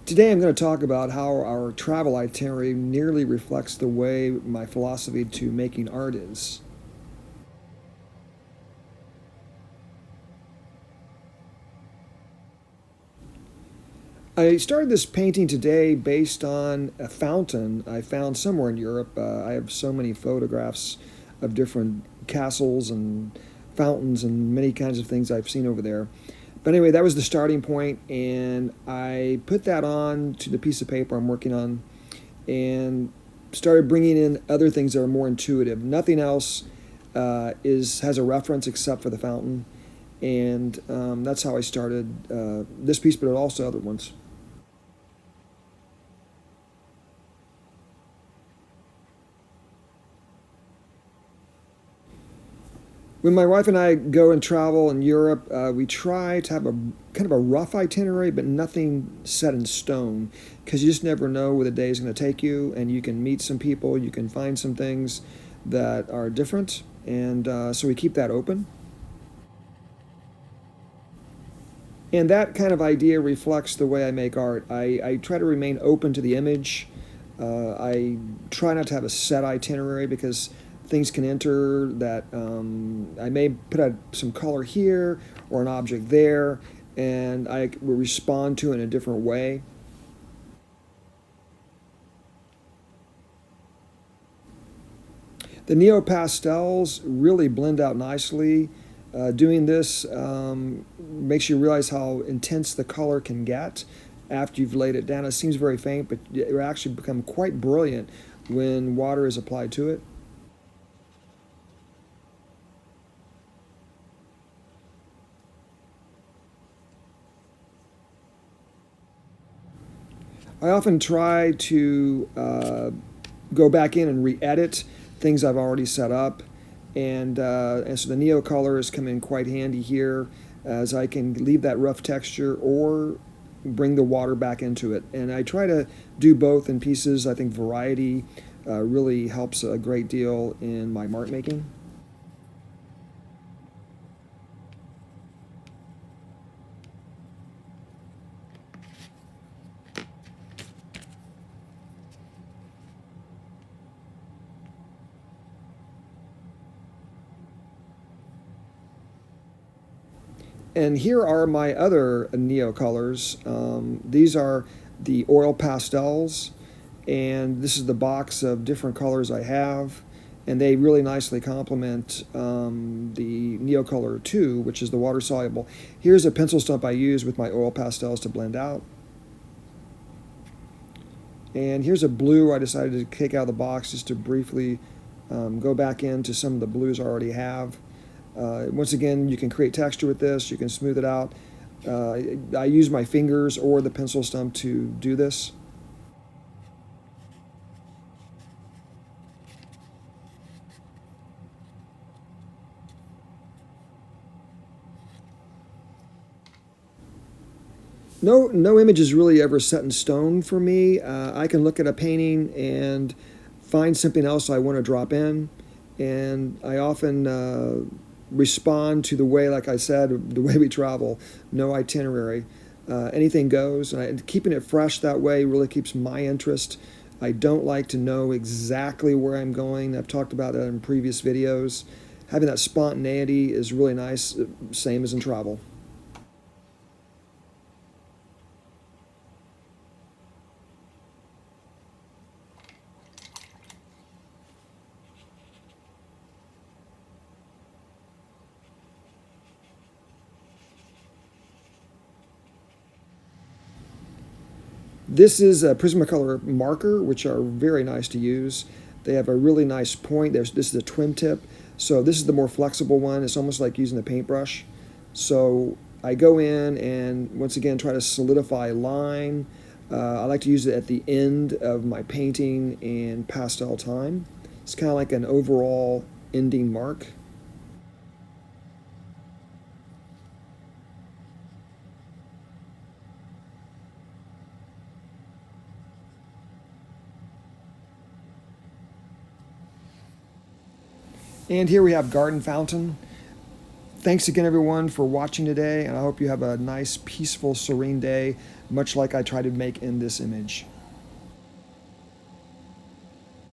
Today I'm going to talk about how our travel itinerary nearly reflects the way my philosophy to making art is. I started this painting today based on a fountain I found somewhere in Europe. I have so many photographs of different castles and fountains and many kinds of things I've seen over there. But anyway, that was the starting point, and I put that on to the piece of paper I'm working on and started bringing in other things that are more intuitive. Nothing else has a reference except for the fountain, and that's how I started this piece, but also other ones. When my wife and I go and travel in Europe, we try to have a kind of a rough itinerary, but nothing set in stone, because you just never know where the day is going to take you, and you can meet some people, you can find some things that are different, and so we keep that open. And that kind of idea reflects the way I make art. I try to remain open to the image. I try not to have a set itinerary because things can enter that I may put out some color here or an object there, and I will respond to it in a different way. The neo pastels really blend out nicely. Doing this makes you realize how intense the color can get after you've laid it down. It seems very faint, but it will actually become quite brilliant when water is applied to it. I often try to go back in and re-edit things I've already set up, and so the neo colors come in quite handy here, as I can leave that rough texture or bring the water back into it. And I try to do both in pieces. I think variety really helps a great deal in my mark making. And here are my other neo colors. These are the oil pastels, and this is the box of different colors I have, and they really nicely complement the Neo Color 2, which is the water soluble. Here's a pencil stump I use with my oil pastels to blend out. And here's a blue I decided to take out of the box just to briefly go back into some of the blues I already have. Once again, you can create texture with this, you can smooth it out. I use my fingers or the pencil stump to do this. No image is really ever set in stone for me. I can look at a painting and find something else I want to drop in, and I often respond to the way, like I said, the way we travel. No itinerary, anything goes. And keeping it fresh that way really keeps my interest. I don't like to know exactly where I'm going. I've talked about that in previous videos. Having that spontaneity is really nice, same as in travel. This is a Prismacolor marker, which are very nice to use. They have a really nice point. This is a twin tip, so this is the more flexible one. It's almost like using a paintbrush. So I go in and once again try to solidify a line. I like to use it at the end of my painting and pastel time. It's kind of like an overall ending mark. And here we have garden fountain. Thanks again, everyone, for watching today, and I hope you have a nice, peaceful, serene day, much like I try to make in this image.